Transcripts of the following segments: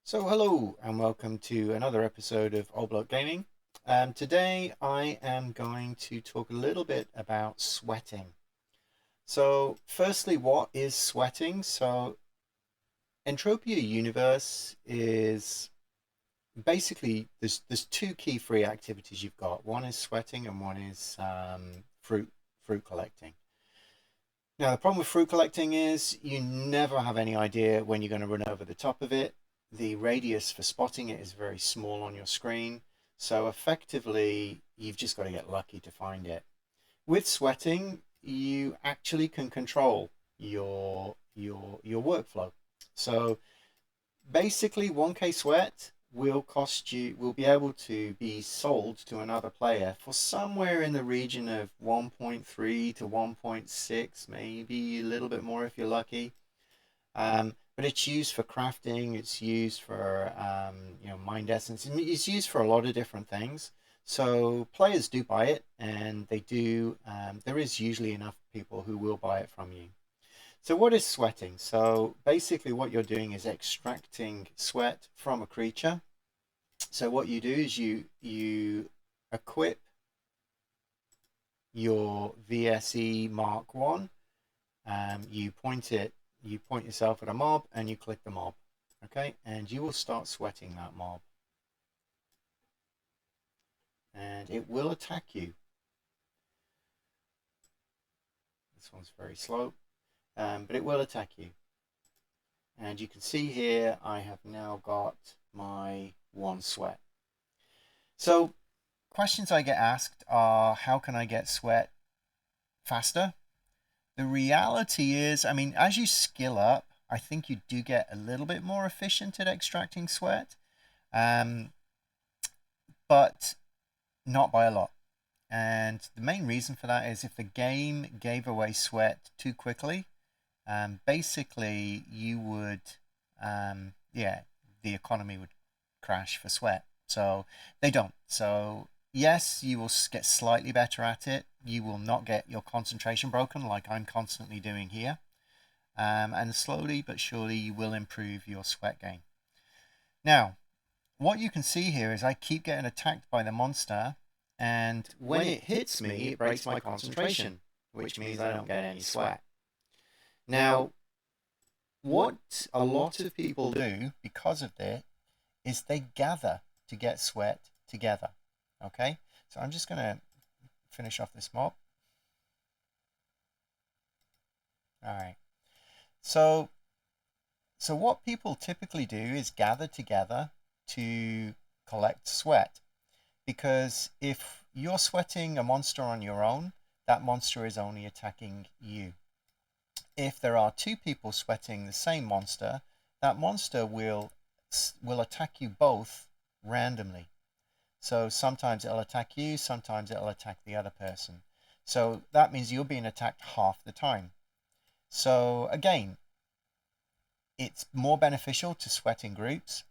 So hello and welcome to another episode of Bloke Gaming. Today I am going to talk a little bit about sweating. So firstly, what is sweating? So Entropia Universe is basically there's two key free activities you've got. One is sweating and one is fruit collecting. Now the problem with fruit collecting is you never have any idea when you're going to run over the top of it. The radius for spotting it is very small on your screen. So effectively, you've just got to get lucky to find it. With sweating, you actually can control your workflow. So basically, 1K sweat will be able to be sold to another player for somewhere in the region of 1.3 to 1.6, maybe a little bit more if you're lucky. But it's used for crafting, it's used for mind essence, it's used for a lot of different things. So players do buy it, and they do. There is usually enough people who will buy it from you. So what is sweating? So basically, what you're doing is extracting sweat from a creature. So what you do is you equip your VSE Mark One. You point yourself at a mob and you click the mob, okay? And you will start sweating that mob, and it will attack you. This one's very slow, but it will attack you. And you can see here, I have now got my one sweat. So questions I get asked are, how can I get sweat faster? The reality is, I mean, as you skill up, I think you do get a little bit more efficient at extracting sweat, but not by a lot. And the main reason for that is if the game gave away sweat too quickly, basically you would, the economy would crash for sweat. So they don't. So yes, you will get slightly better at it. You will not get your concentration broken like I'm constantly doing here. And slowly but surely you will improve your sweat gain. Now, what you can see here is I keep getting attacked by the monster, and when it hits me, it breaks my concentration, which means I don't get any sweat. Now, what a lot of people do because of this is they gather to get sweat together. Okay, so I'm just going to finish off this mob. All right. So what people typically do is gather together to collect sweat, because if you're sweating a monster on your own, that monster is only attacking you. If there are two people sweating the same monster, that monster will attack you both randomly. So sometimes it'll attack you, sometimes it'll attack the other person. So that means you're being attacked half the time. So again, it's more beneficial to sweat in groups.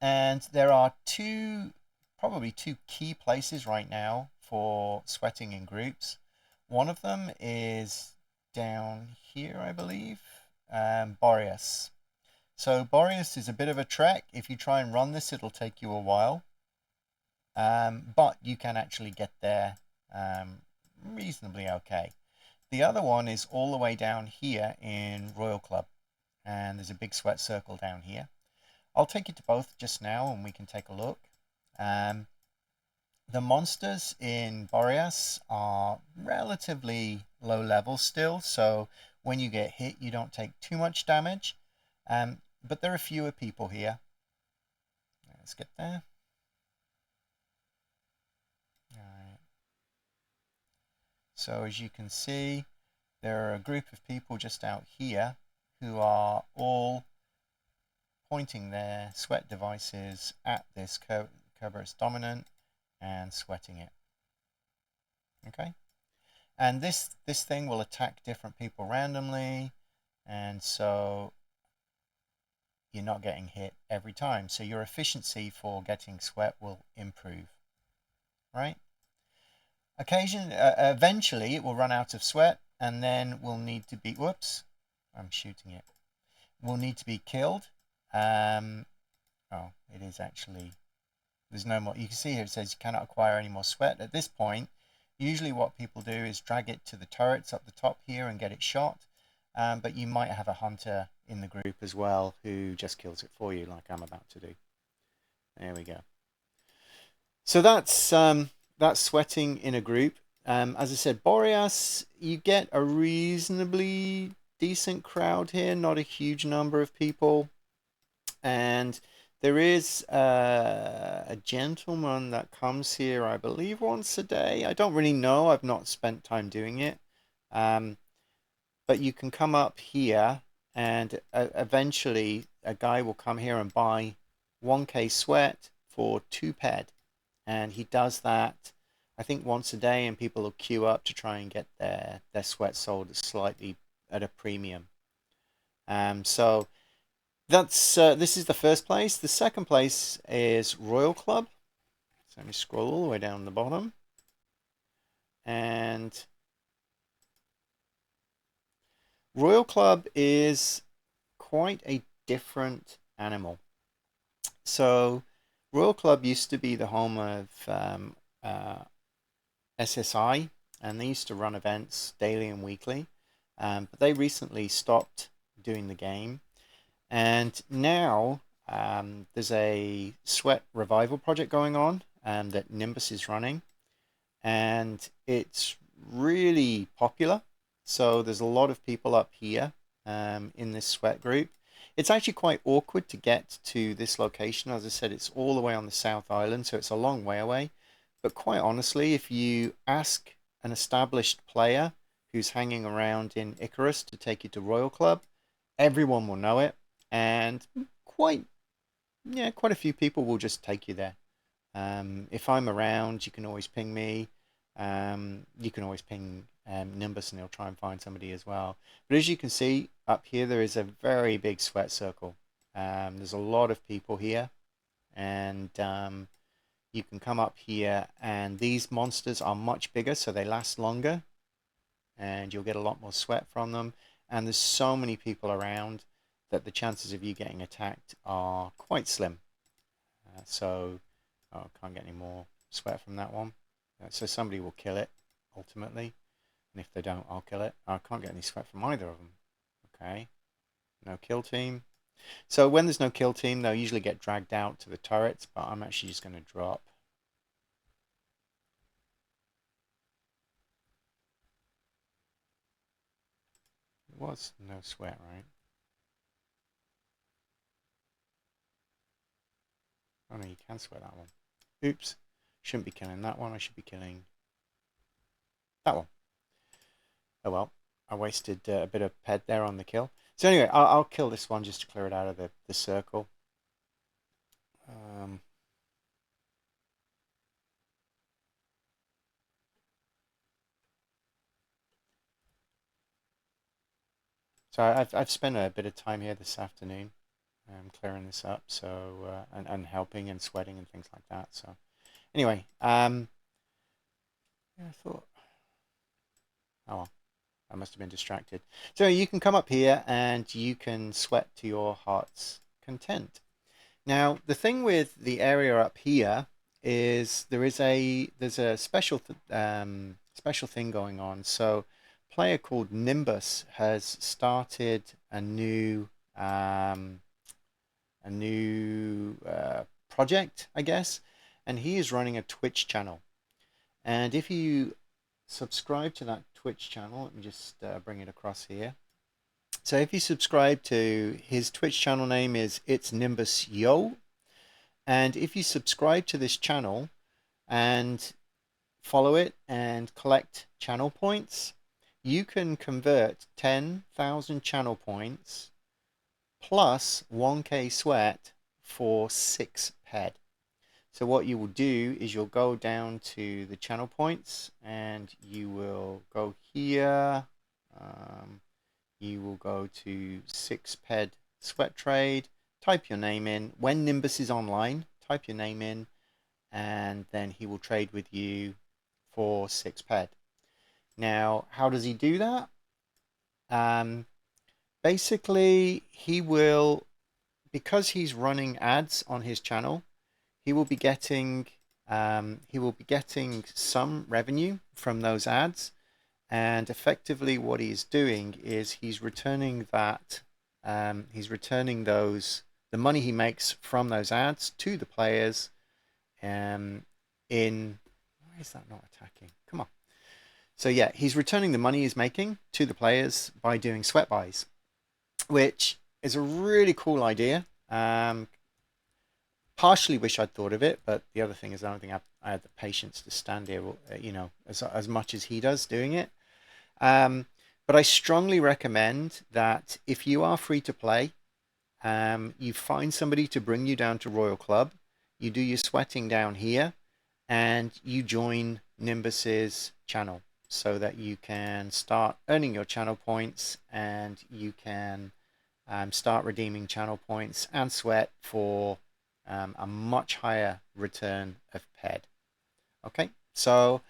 And there are probably two key places right now for sweating in groups. One of them is down here, I believe, Boreas. So Boreas is a bit of a trek. If you try and run this, it'll take you a while. But you can actually get there reasonably okay. The other one is all the way down here in Royal Club, and there's a big sweat circle down here. I'll take you to both just now and we can take a look. The monsters in Boreas are relatively low level still, so when you get hit you don't take too much damage, but there are fewer people here. Let's get there. Alright. So as you can see, there are a group of people just out here who are all pointing their sweat devices at this Kerberos dominant and sweating it. Okay, and this thing will attack different people randomly, and so you're not getting hit every time, so your efficiency for getting sweat will improve, right? Eventually it will run out of sweat, and then we'll need to be, whoops, I'm shooting it, will need to be killed. Oh, it is actually, there's no more. You can see here it says you cannot acquire any more sweat. At this point, usually what people do is drag it to the turrets up the top here and get it shot. But you might have a hunter in the group as well who just kills it for you, like I'm about to do. There we go. So that's sweating in a group. As I said, Boreas, you get a reasonably decent crowd here, not a huge number of people. And there is a gentleman that comes here, I believe, once a day. I don't really know. I've not spent time doing it. But you can come up here and eventually a guy will come here and buy 1k sweat for 2 ped. And he does that, I think, once a day, and people will queue up to try and get their sweat sold slightly at a premium. So that's this is the first place. The second place is Royal Club. So let me scroll all the way down the bottom. And Royal Club is quite a different animal. So Royal Club used to be the home of SSI, and they used to run events daily and weekly. But they recently stopped doing the game. And now there's a sweat revival project going on that Nimbus is running. And it's really popular. So there's a lot of people up here in this sweat group. It's actually quite awkward to get to this location. As I said, it's all the way on the South Island, so it's a long way away. But quite honestly, if you ask an established player who's hanging around in Icarus to take you to Royal Club, everyone will know it. And quite a few people will just take you there. If I'm around, you can always ping me. You can always ping Nimbus and he'll try and find somebody as well. But as you can see up here, there is a very big sweat circle. There's a lot of people here, and you can come up here, and these monsters are much bigger, so they last longer, and you'll get a lot more sweat from them. And there's so many people around that the chances of you getting attacked are quite slim. So, oh, can't get any more sweat from that one. So somebody will kill it, ultimately. And if they don't, I'll kill it. I can't get any sweat from either of them. Okay. No kill team. So when there's no kill team, they'll usually get dragged out to the turrets, but I'm actually just going to drop. It was no sweat, right? Oh no, you can sweat that one. Oops. Shouldn't be killing that one. I should be killing that one. Oh well. I wasted a bit of ped there on the kill. So anyway, I'll kill this one just to clear it out of the circle. So I've spent a bit of time here this afternoon, clearing this up. So and helping and sweating and things like that. So anyway, yeah, I thought, oh well, I must have been distracted. So you can come up here and you can sweat to your heart's content. Now the thing with the area up here is there's a special thing going on. So a player called Nimbus has started a new project, I guess, and he is running a Twitch channel. And if you subscribe to that Twitch channel, let me just bring it across here. So if you subscribe to his Twitch channel, name is It's Nimbus Yo. And if you subscribe to this channel and follow it and collect channel points, you can convert 10,000 channel points plus 1k sweat for 6 ped. So what you will do is you'll go down to the channel points and you will go here. You will go to 6 ped sweat trade, type your name in. When Nimbus is online, type your name in, and then he will trade with you for 6 ped. Now, how does he do that? Basically, he will because he's running ads on his channel, he will be getting some revenue from those ads, and effectively what he's doing is he's returning the money he makes from those ads to the players. In Why is that not attacking? Come on. So yeah, he's returning the money he's making to the players by doing sweat buys, which is a really cool idea. Partially wish I'd thought of it, but the other thing is I don't think I had the patience to stand here, as much as he does doing it. But I strongly recommend that if you are free to play, you find somebody to bring you down to Royal Club, you do your sweating down here, and you join Nimbus's channel so that you can start earning your channel points, and you can start redeeming channel points and sweat for a much higher return of PED. Okay, so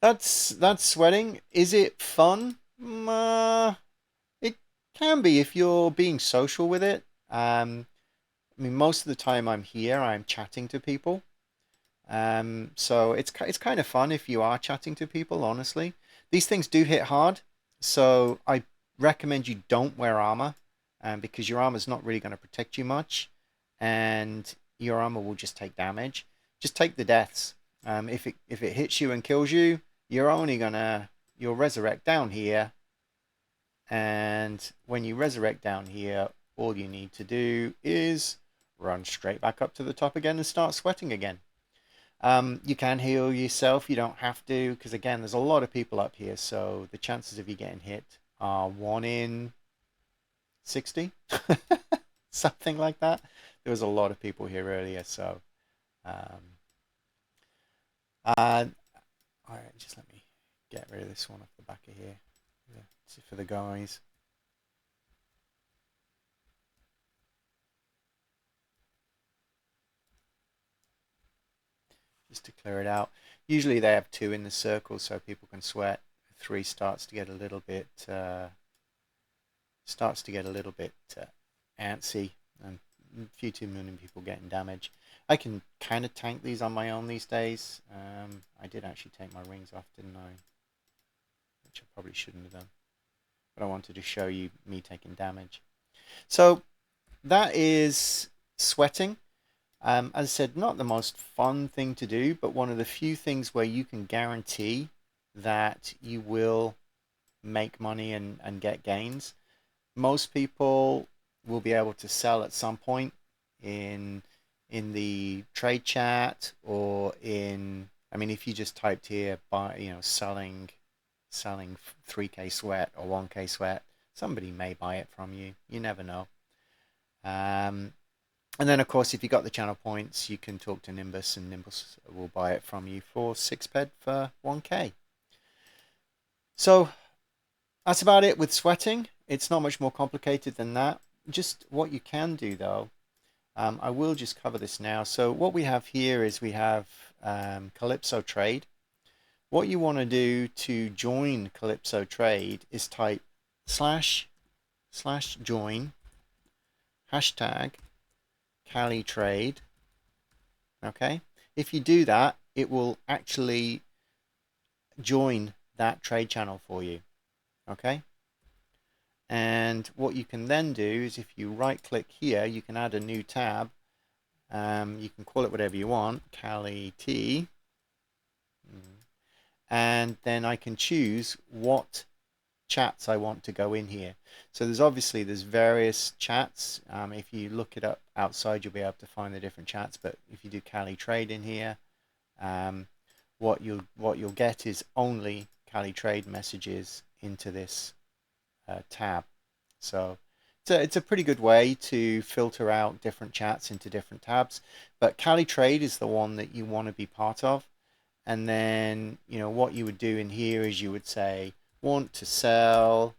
that's sweating. Is it fun? It can be if you're being social with it. I mean, most of the time I'm here, I'm chatting to people. So it's kind of fun if you are chatting to people, honestly. These things do hit hard, so I recommend you don't wear armor, because your armor's not really going to protect you much, and your armor will just take damage. Just take the deaths. If it hits you and kills you, you'll resurrect down here, and when you resurrect down here, all you need to do is run straight back up to the top again and start sweating again. You can heal yourself, you don't have to, because again, there's a lot of people up here, so the chances of you getting hit are 1 in 60, something like that. There was a lot of people here earlier, so all right, just let me get rid of this one off the back of here for the guys. Just to clear it out. Usually they have 2 in the circle so people can sweat. 3 starts to get a little bit antsy, and a few too many people getting damage. I can kind of tank these on my own these days. I did actually take my rings off, didn't I? Which I probably shouldn't have done. But I wanted to show you me taking damage. So that is sweating. As I said, not the most fun thing to do, but one of the few things where you can guarantee that you will make money and get gains. Most people will be able to sell at some point in the trade chat, or I mean, if you just typed here, selling 3k sweat or 1k sweat, somebody may buy it from you. You never know. And then, of course, if you got the channel points, you can talk to Nimbus, and Nimbus will buy it from you for 6 PED for 1k. So that's about it with sweating. It's not much more complicated than that. Just what you can do, though, I will just cover this now. So what we have here is we have Calypso Trade. What you want to do to join Calypso Trade is type /join hashtag Cali Trade. Okay, if you do that, it will actually join that trade channel for you. Okay, and what you can then do is, if you right click here, you can add a new tab. You can call it whatever you want, Cali T, and then I can choose what chats I want to go in here. So there's various chats. If you look it up outside, you'll be able to find the different chats, but if you do Cali Trade in here, what you'll get is only Cali Trade messages into this tab. So it's a pretty good way to filter out different chats into different tabs, but Cali Trade is the one that you want to be part of. And then, what you would do in here is you would say, want to sell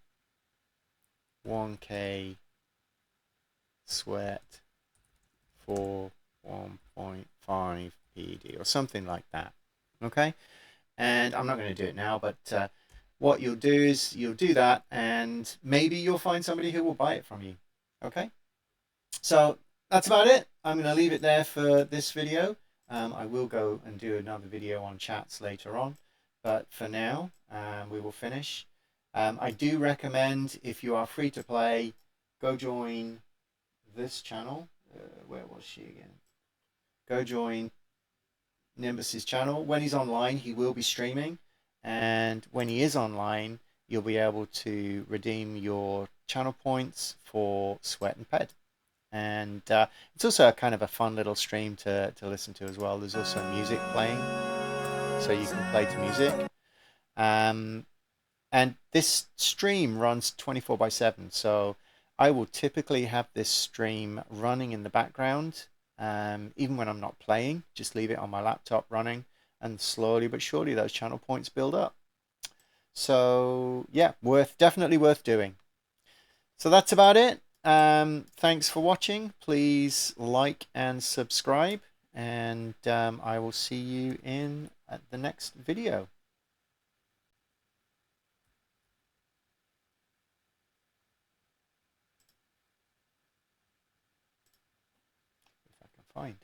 1k sweat for 1.5 PD or something like that. Okay, and I'm not going to do it now, but what you'll do is you'll do that, and maybe you'll find somebody who will buy it from you. Okay, so that's about it. I'm going to leave it there for this video. I will go and do another video on chats later on, but for now, we will finish. I do recommend, if you are free to play, go join this channel. Where was she again? Go join Nimbus's channel. When he's online, he will be streaming, and when he is online, you'll be able to redeem your channel points for Sweat and Ped. And it's also a kind of a fun little stream to listen to as well. There's also music playing, so you can play to music. Um, and this stream runs 24/7, so I will typically have this stream running in the background, even when I'm not playing. Just leave it on my laptop running, and slowly but surely those channel points build up. So yeah, definitely worth doing. So that's about it. Thanks for watching. Please like and subscribe, and I will see you in the next video. If I can find